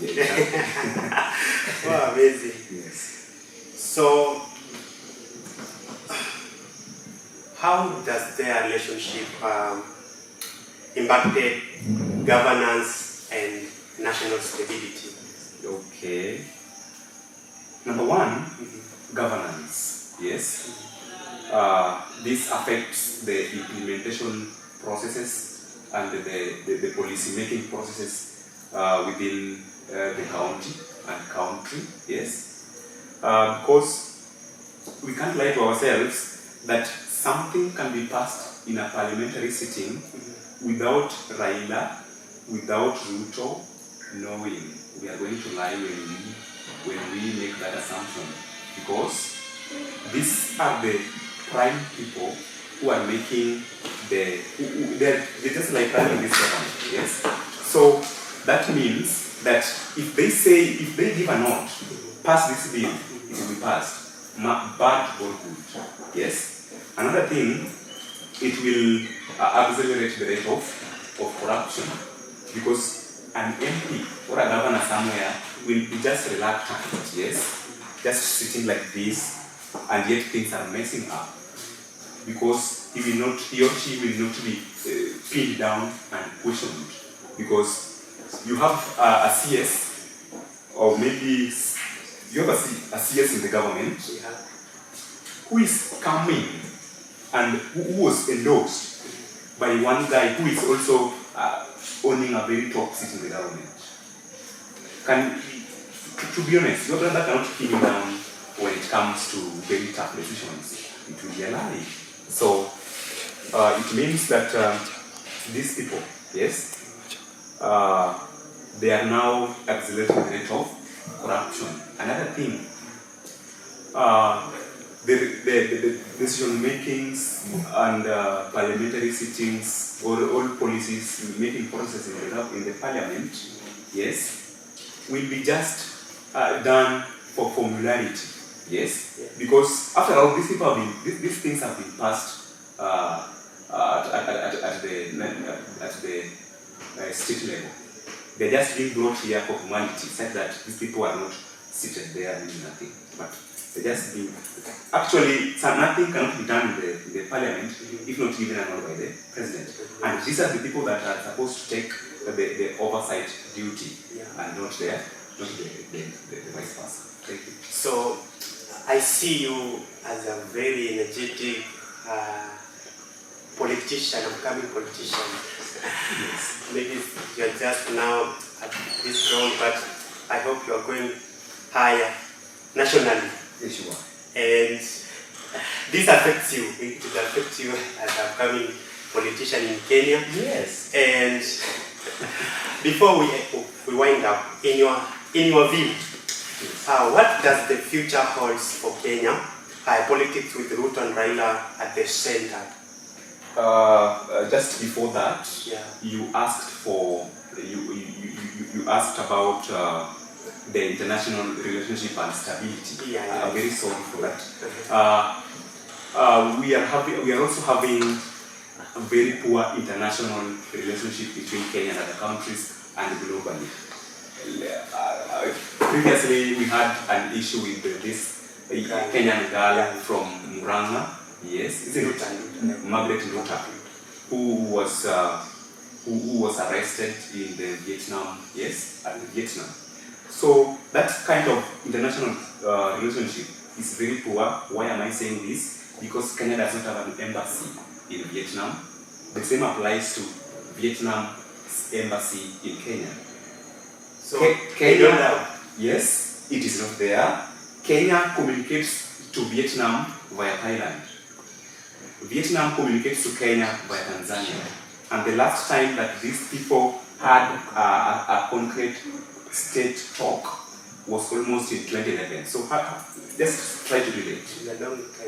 Yeah. Wow, amazing. Yes. So, how does their relationship impacted governance and national stability? Okay. Number one, governance. Yes. This affects the implementation processes and the policy making processes within the county and country. Yes. Because we can't lie to ourselves that something can be passed in a parliamentary sitting without Raila, without Ruto knowing. We are going to lie when we make that assumption, because these are the prime people who are making they're just like running this government. Yes. So that means that if they give a nod, pass this bill, it will be passed, bad or good. Yes. Another thing, it will accelerate the rate of corruption, because an MP or a governor somewhere will be just reluctant, yes, just sitting like this, and yet things are messing up, because he or she will not be pinned down and questioned, because you have a CS, or maybe you have a CS in the government, who is coming and who was endorsed by one guy who is also owning a very top seat in the government. To be honest, your brother cannot pin you down when it comes to very tough decisions. It will be a lie. So it means that these people, yes, they are now accelerating the rate of corruption. Another thing, the decision makings and parliamentary sittings, or all policies making processes in the parliament, yes, will be just done for formularity, yes, because after all, these people have been, these things have been passed at the state level. They're just being brought here for humanity, such that these people are not seated there doing nothing, but they're just being, actually, nothing cannot be done in the parliament if not given an order by the president. And these are the people that are supposed to take the oversight duty, and not the vice versa. Thank you. So, I see you as a very energetic politician, upcoming politician. Yes. Maybe you're just now at this ground, but I hope you are going higher nationally. Yes, you are. And this affects you. It will affect you as an upcoming politician in Kenya. Yes. And before we wind up, in your view, what does the future holds for Kenya? Politics with Ruto and Raila at the center. Just before that, you asked for you asked about the international relationship and stability. I'm very sorry for that. We are also having a very poor international relationship between Kenya and other countries and globally. Previously, we had an issue with this Kenyan girl from Murang'a. Yes, isn't it? Margaret Luther, who was arrested in the Vietnam. Yes, at Vietnam. So that kind of international relationship is very poor. Why am I saying this? Because Kenya does not have an embassy in Vietnam. The same applies to Vietnam's embassy in Kenya. So Kenya, yes, it is not there. Kenya communicates to Vietnam via Thailand. Vietnam communicates to Kenya via Tanzania. And the last time that these people had a concrete state talk was almost in 2011. So let's try to relate.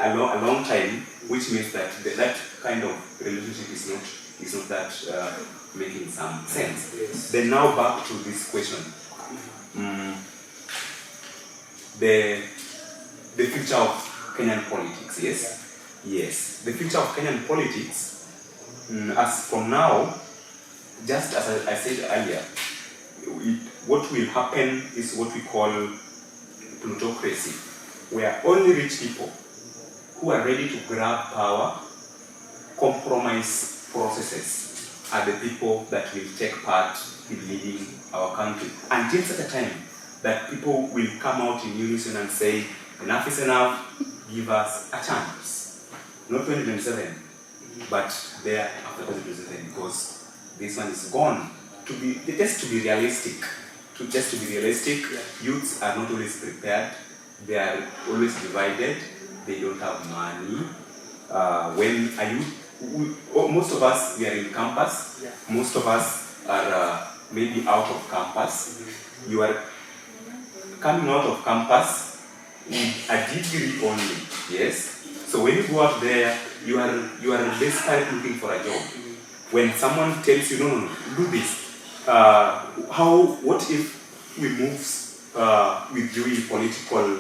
A long time, which means that that kind of relationship is not that making some sense. Yes. Then now back to this question. The future of Kenyan politics, yes? Yes, the future of Kenyan politics, as from now, just as I said earlier, what will happen is what we call plutocracy, where only rich people who are ready to grab power, compromise processes, are the people that will take part in leading our country. Until such a time that people will come out in unison and say, enough is enough, give us a chance. Not 2027, but there after 2027, because this one is gone. Just to be realistic, youths are not always prepared. They are always divided. They don't have money. When a youth, most of us, we are in campus. Yeah. Most of us are maybe out of campus. You are coming out of campus with a degree only. Yes. So when you go out there, you are desperate looking for a job. When someone tells you, no, do this. What if we move with doing political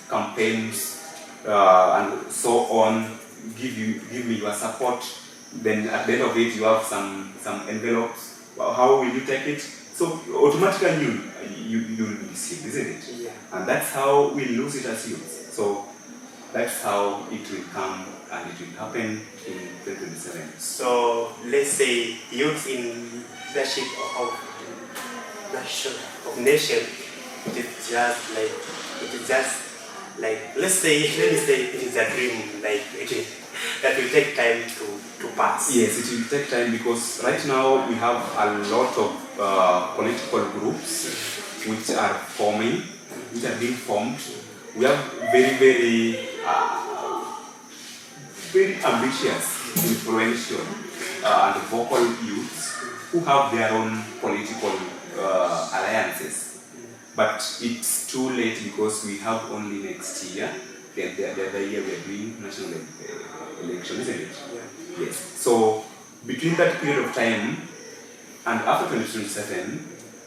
campaigns and so on, give me your support, then at the end of it you have some envelopes. How will you take it? So automatically you will be deceived, isn't it? Yeah. And that's how we lose it as youth. So that's how it will come and it will happen in 2027. So let's say youth in leadership of nation, it is just like let me say it is a dream, like that will take time to pass. Yes, it will take time, because right now we have a lot of political groups which are being formed. We have very ambitious, influential, and vocal youths who have their own political alliances. But it's too late, because we have only next year. The other year we are doing national election, isn't it? Yeah. Yes. So between that period of time and after 2027,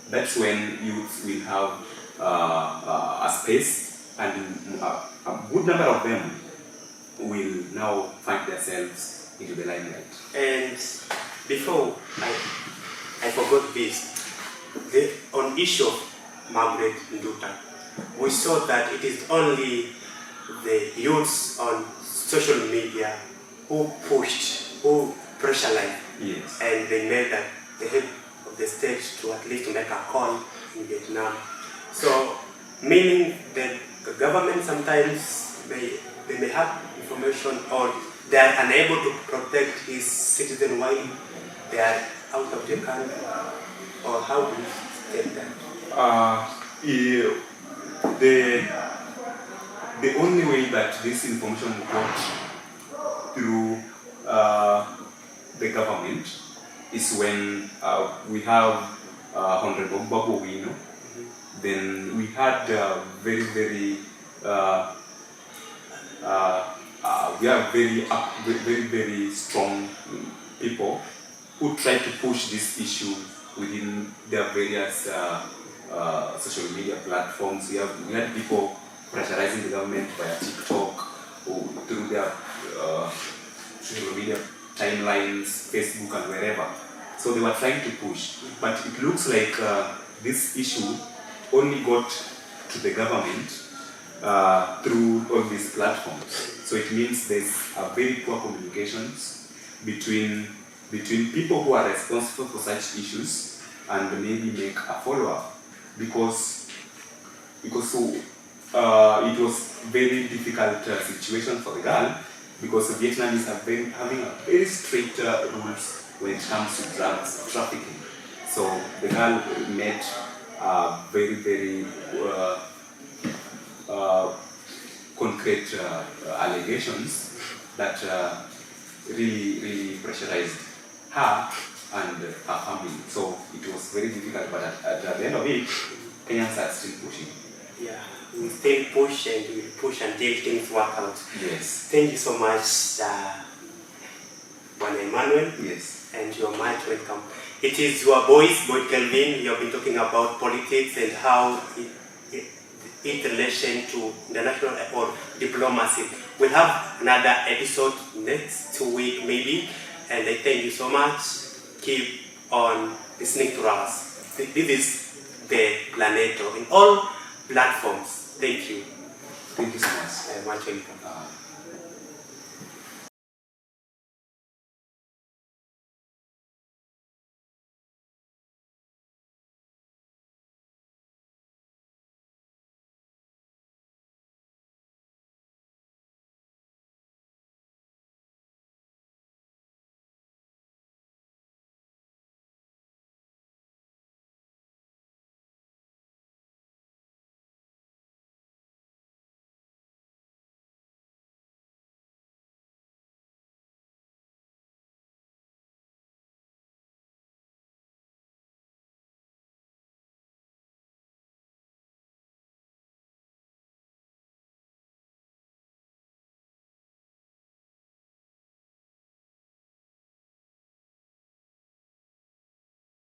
that's when youth will have a space, and a good number of them will now find themselves into the limelight. And before I forgot this, on issue of Margaret Nduta, we saw that it is only the youths on social media who pressurized, Yes. and they made that the head of the state to at least make a call in Vietnam. So, meaning that the government sometimes they may have information, or they are unable to protect his citizen while they are out of the country, or how do you state that? The only way that this information got through the government is when we have Honorable Babu Wino. Then we had very strong people who tried to push this issue within their various social media platforms. We had people pressurizing the government via TikTok or through their social media timelines, Facebook and wherever. So they were trying to push. But it looks like this issue only got to the government through all these platforms. So it means there's a very poor communications between people who are responsible for such issues and maybe make a follow-up, because it was very difficult situation for the girl, because Vietnam is having a very strict rules when it comes to drugs trafficking. So the girl made very concrete allegations that really pressurized her and her family. So it was very difficult, but at the end of it, Kenyans are still pushing. Yeah, we still push and we will push until things work out. Yes. Thank you so much, Juan Emmanuel. Yes. And you are much welcome. It is your voice, Boyd Kelvin. You have been talking about politics and how it relation to international or diplomacy. We'll have another episode next week maybe. And I thank you so much. Keep on listening to us. This is the Planetto in all platforms. Thank you. Thank you so much. Much welcome.